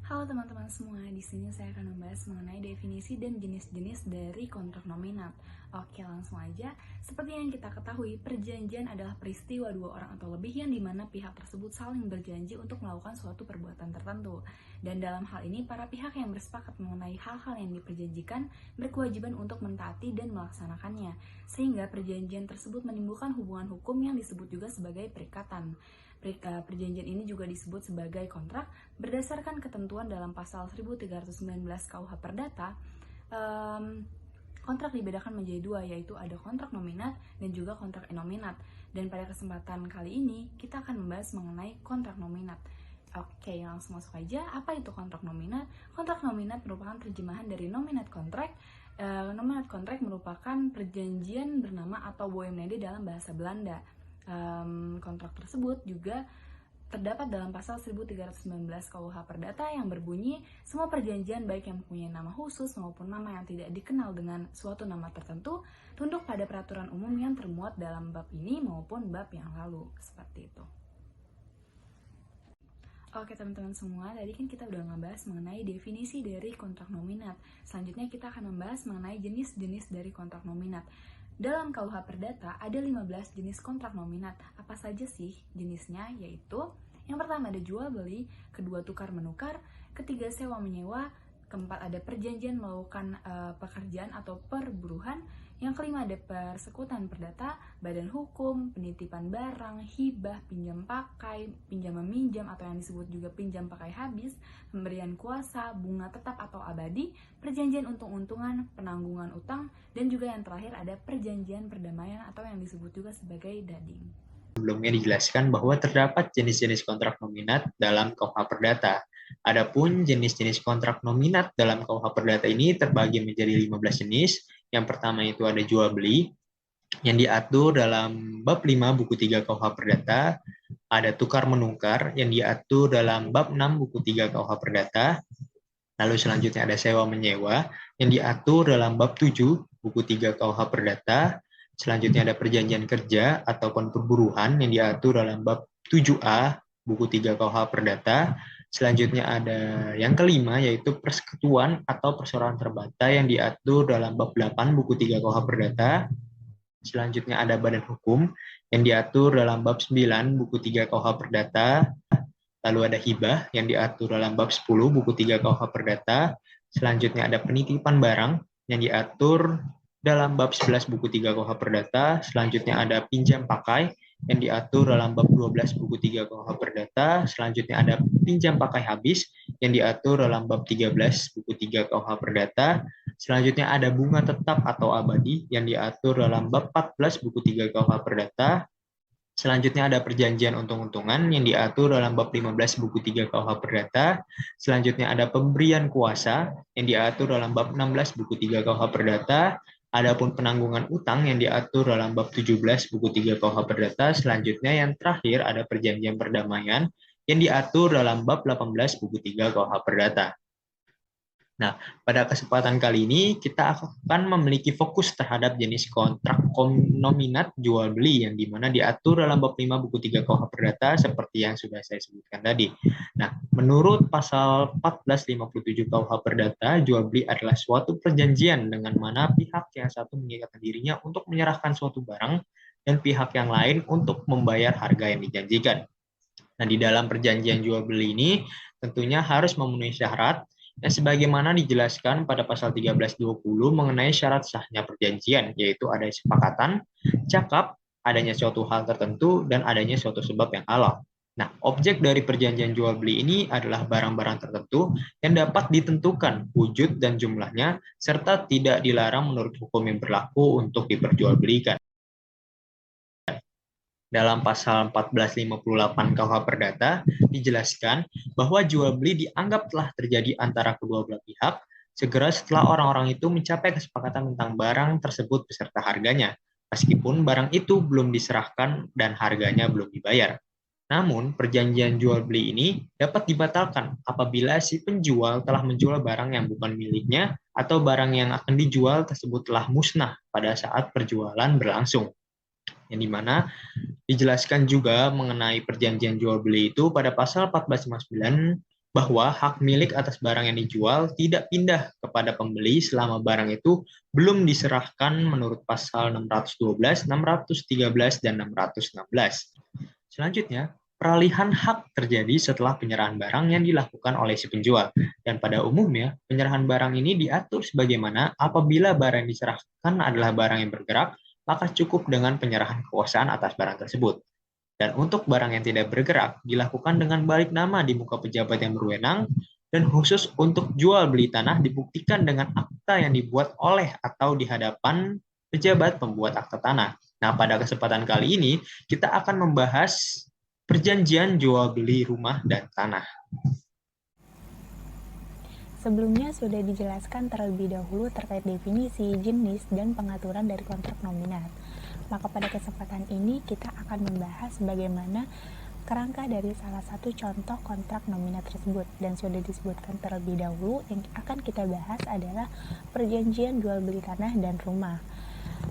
Halo teman-teman semua, di sini saya akan membahas mengenai definisi dan jenis-jenis dari kontrak nominat. Oke, langsung aja. Seperti yang kita ketahui, perjanjian adalah peristiwa dua orang atau lebih yang dimana pihak tersebut saling berjanji untuk melakukan suatu perbuatan tertentu. Dan dalam hal ini, para pihak yang bersepakat mengenai hal-hal yang diperjanjikan berkewajiban untuk mentaati dan melaksanakannya, sehingga perjanjian tersebut menimbulkan hubungan hukum yang disebut juga sebagai perikatan. Perjanjian ini juga disebut sebagai kontrak berdasarkan ketentuan dalam pasal 1319 KUH Perdata. Kontrak dibedakan menjadi dua, yaitu ada kontrak nominat dan juga kontrak inominat. Dan pada kesempatan kali ini kita akan membahas mengenai kontrak nominat. Oke, langsung masuk aja. Apa itu kontrak nominat? Kontrak nominat merupakan terjemahan dari nominat kontrak. Nominat kontrak merupakan perjanjian bernama atau WMND dalam bahasa Belanda. Kontrak tersebut juga terdapat dalam pasal 1319 KUH Perdata yang berbunyi, semua perjanjian baik yang mempunyai nama khusus maupun nama yang tidak dikenal dengan suatu nama tertentu tunduk pada peraturan umum yang termuat dalam bab ini maupun bab yang lalu. Seperti itu. Oke teman-teman semua, tadi kan kita udah ngebahas mengenai definisi dari kontrak nominat. Selanjutnya kita akan membahas mengenai jenis-jenis dari kontrak nominat. Dalam KUH Perdata ada 15 jenis kontrak nominat. Apa saja sih jenisnya? Yaitu yang pertama ada jual beli, kedua tukar menukar, ketiga sewa menyewa, keempat ada perjanjian melakukan pekerjaan atau perburuhan, yang kelima ada persekutuan perdata, badan hukum, penitipan barang, hibah, pinjam pakai, pinjam meminjam atau yang disebut juga pinjam pakai habis, pemberian kuasa, bunga tetap atau abadi, perjanjian untung-untungan, penanggungan utang, dan juga yang terakhir ada perjanjian perdamaian atau yang disebut juga sebagai dading. Sebelumnya dijelaskan bahwa terdapat jenis-jenis kontrak nominat dalam KUH Perdata. Adapun jenis-jenis kontrak nominat dalam KUH Perdata ini terbagi menjadi 15 jenis. Yang pertama itu ada jual beli yang diatur dalam bab 5 buku 3 KUH Perdata. Ada tukar menukar yang diatur dalam bab 6 buku 3 KUH Perdata. Lalu selanjutnya ada sewa menyewa yang diatur dalam bab 7 buku 3 KUH Perdata. Selanjutnya ada perjanjian kerja ataupun perburuhan yang diatur dalam bab 7A buku 3 KUH Perdata. Selanjutnya ada yang kelima yaitu persekutuan atau perseroan terbata yang diatur dalam bab 8 buku 3 KUH Perdata. Selanjutnya ada badan hukum yang diatur dalam bab 9 buku 3 KUH Perdata. Lalu ada hibah yang diatur dalam bab 10 buku 3 KUH Perdata. Selanjutnya ada penitipan barang yang diatur dalam bab 11 buku 3 KUH Perdata. Selanjutnya ada pinjam pakai yang diatur dalam bab 12 buku 3 KUH Perdata. Selanjutnya ada pinjam pakai habis yang diatur dalam bab 13 buku 3 KUH Perdata. Selanjutnya ada bunga tetap atau abadi yang diatur dalam bab 14 buku 3 KUH Perdata. Selanjutnya ada perjanjian untung-untungan yang diatur dalam bab 15 buku 3 KUH Perdata. Selanjutnya ada pemberian kuasa yang diatur dalam bab 16 buku 3 KUH Perdata. Adapun penanggungan utang yang diatur dalam bab 17 buku 3 KUH Perdata. Selanjutnya yang terakhir ada perjanjian perdamaian yang diatur dalam bab 18 buku 3 KUH Perdata. Nah, pada kesempatan kali ini kita akan memiliki fokus terhadap jenis kontrak nominat jual beli yang dimana diatur dalam bab 5 buku 3 KUH Perdata seperti yang sudah saya sebutkan tadi. Nah, menurut pasal 1457 KUH Perdata, jual beli adalah suatu perjanjian dengan mana pihak yang satu mengikatkan dirinya untuk menyerahkan suatu barang dan pihak yang lain untuk membayar harga yang dijanjikan. Nah, di dalam perjanjian jual beli ini tentunya harus memenuhi syarat yang sebagaimana dijelaskan pada pasal 1320 mengenai syarat sahnya perjanjian, yaitu ada kesepakatan, cakap, adanya suatu hal tertentu, dan adanya suatu sebab yang halal. Nah, objek dari perjanjian jual beli ini adalah barang-barang tertentu yang dapat ditentukan wujud dan jumlahnya, serta tidak dilarang menurut hukum yang berlaku untuk diperjualbelikan. Dalam pasal 1458 KUH Perdata dijelaskan bahwa jual beli dianggap telah terjadi antara kedua belah pihak segera setelah orang-orang itu mencapai kesepakatan tentang barang tersebut beserta harganya, meskipun barang itu belum diserahkan dan harganya belum dibayar. Namun, perjanjian jual beli ini dapat dibatalkan apabila si penjual telah menjual barang yang bukan miliknya atau barang yang akan dijual tersebut telah musnah pada saat perjualan berlangsung. Yang dimana dijelaskan juga mengenai perjanjian jual beli itu pada pasal 1459 bahwa hak milik atas barang yang dijual tidak pindah kepada pembeli selama barang itu belum diserahkan menurut pasal 612, 613, dan 616. Selanjutnya, peralihan hak terjadi setelah penyerahan barang yang dilakukan oleh si penjual. Dan pada umumnya, penyerahan barang ini diatur sebagaimana apabila barang yang diserahkan adalah barang yang bergerak, maka cukup dengan penyerahan kekuasaan atas barang tersebut. Dan untuk barang yang tidak bergerak, dilakukan dengan balik nama di muka pejabat yang berwenang, dan khusus untuk jual beli tanah dibuktikan dengan akta yang dibuat oleh atau di hadapan pejabat pembuat akta tanah. Nah, pada kesempatan kali ini, kita akan membahas perjanjian jual beli rumah dan tanah. Sebelumnya sudah dijelaskan terlebih dahulu terkait definisi, jenis, dan pengaturan dari kontrak nominat. Maka pada kesempatan ini kita akan membahas bagaimana kerangka dari salah satu contoh kontrak nominat tersebut. Dan sudah disebutkan terlebih dahulu, yang akan kita bahas adalah perjanjian jual beli tanah dan rumah.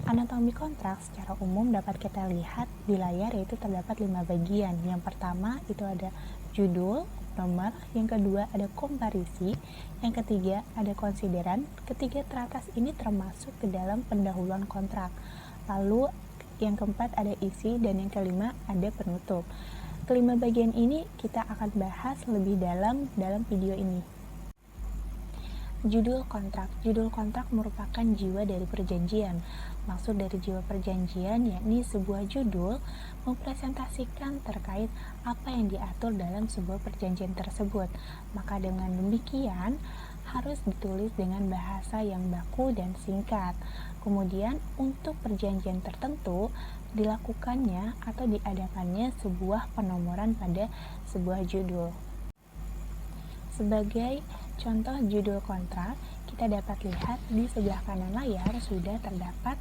Anatomi kontrak secara umum dapat kita lihat di layar, yaitu terdapat 5 bagian. Yang pertama itu ada judul, nomor, yang kedua ada komparisi, yang ketiga ada konsideran, ketiga teratas ini termasuk ke dalam pendahuluan kontrak. Lalu yang keempat ada isi, dan yang kelima ada penutup. Kelima bagian ini kita akan bahas lebih dalam video ini. Judul kontrak. Judul kontrak merupakan jiwa dari perjanjian. Maksud dari jiwa perjanjian yakni sebuah judul mempresentasikan terkait apa yang diatur dalam sebuah perjanjian tersebut. Maka dengan demikian harus ditulis dengan bahasa yang baku dan singkat. Kemudian untuk perjanjian tertentu dilakukannya atau diadakannya sebuah penomoran pada sebuah judul. Sebagai contoh judul kontrak, kita dapat lihat di sebelah kanan layar sudah terdapat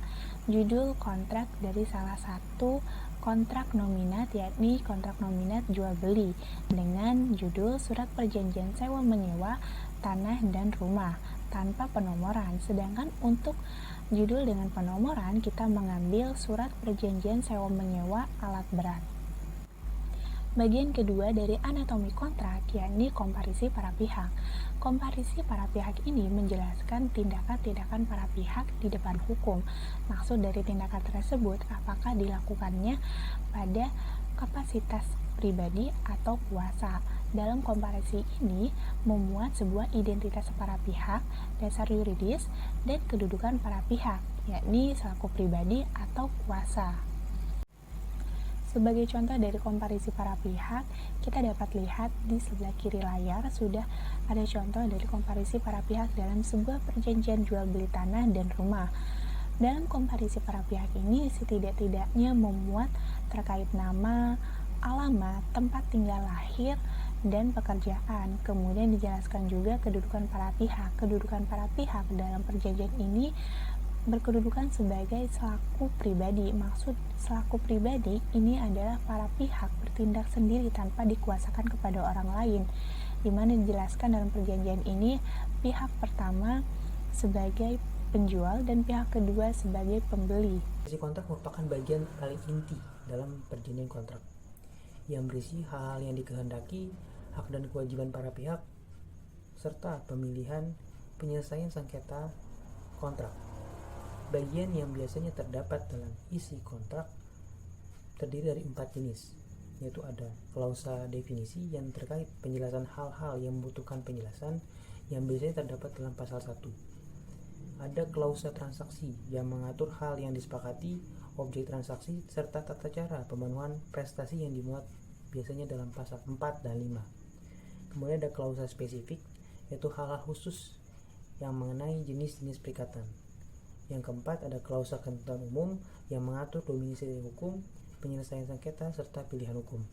judul kontrak dari salah satu kontrak nominat, yakni kontrak nominat jual beli dengan judul surat perjanjian sewa menyewa tanah dan rumah tanpa penomoran. Sedangkan untuk judul dengan penomoran kita mengambil surat perjanjian sewa menyewa alat berat. Bagian kedua dari anatomi kontrak yakni komparisi para pihak. Komparisi para pihak ini menjelaskan tindakan-tindakan para pihak di depan hukum. Maksud dari tindakan tersebut apakah dilakukannya pada kapasitas pribadi atau kuasa. Dalam komparisi ini memuat sebuah identitas para pihak, dasar yuridis, dan kedudukan para pihak, yakni selaku pribadi atau kuasa. Sebagai contoh dari komparisi para pihak, kita dapat lihat di sebelah kiri layar sudah ada contoh dari komparisi para pihak dalam sebuah perjanjian jual beli tanah dan rumah. Dalam komparisi para pihak ini setidak-tidaknya memuat terkait nama, alamat, tempat tinggal lahir, dan pekerjaan. Kemudian dijelaskan juga kedudukan para pihak. Kedudukan para pihak dalam perjanjian ini berkedudukan sebagai selaku pribadi. Maksud selaku pribadi ini adalah para pihak bertindak sendiri tanpa dikuasakan kepada orang lain, di mana dijelaskan dalam perjanjian ini pihak pertama sebagai penjual dan pihak kedua sebagai pembeli. Isi kontrak merupakan bagian paling inti dalam perjanjian kontrak yang berisi hal-hal yang dikehendaki, hak dan kewajiban para pihak, serta pemilihan penyelesaian sengketa kontrak. Bagian yang biasanya terdapat dalam isi kontrak terdiri dari 4 jenis, yaitu ada klausa definisi yang terkait penjelasan hal-hal yang membutuhkan penjelasan yang biasanya terdapat dalam pasal 1. Ada klausa transaksi yang mengatur hal yang disepakati, objek transaksi, serta tata cara pemenuhan prestasi yang dimuat biasanya dalam pasal 4 dan 5. Kemudian ada klausa spesifik, yaitu hal-hal khusus yang mengenai jenis-jenis perikatan. Yang keempat ada klausa ketentuan umum yang mengatur dominasi hukum, penyelesaian sengketa, serta pilihan hukum.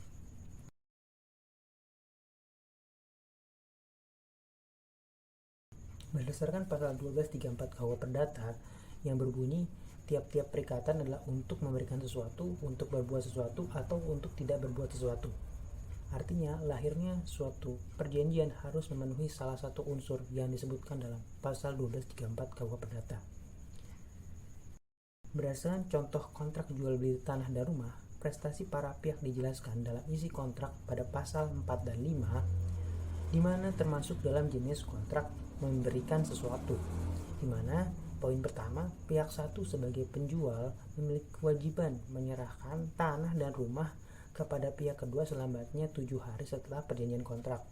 Berdasarkan pasal 1234 KUH Perdata yang berbunyi tiap-tiap perikatan adalah untuk memberikan sesuatu, untuk berbuat sesuatu, atau untuk tidak berbuat sesuatu. Artinya, lahirnya suatu perjanjian harus memenuhi salah satu unsur yang disebutkan dalam pasal 1234 KUH Perdata. Berdasarkan contoh kontrak jual beli tanah dan rumah, prestasi para pihak dijelaskan dalam isi kontrak pada pasal 4 dan 5, di mana termasuk dalam jenis kontrak memberikan sesuatu, di mana poin pertama, pihak satu sebagai penjual memiliki kewajiban menyerahkan tanah dan rumah kepada pihak kedua selambatnya 7 hari setelah perjanjian kontrak.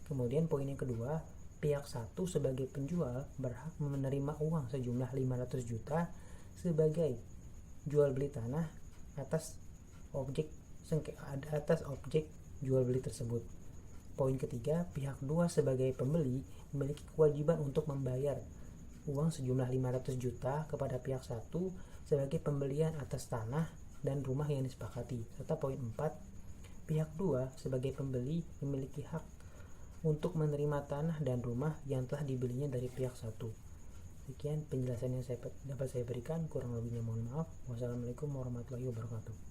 Kemudian poin yang kedua, pihak satu sebagai penjual berhak menerima uang sejumlah 500 juta sebagai jual beli tanah atas objek jual beli tersebut. Poin ketiga, pihak dua sebagai pembeli memiliki kewajiban untuk membayar uang sejumlah 500 juta kepada pihak satu sebagai pembelian atas tanah dan rumah yang disepakati. Serta poin 4, pihak dua sebagai pembeli memiliki hak untuk menerima tanah dan rumah yang telah dibelinya dari pihak satu. Sekian penjelasan yang dapat saya berikan, kurang lebihnya mohon maaf. Wassalamualaikum warahmatullahi wabarakatuh.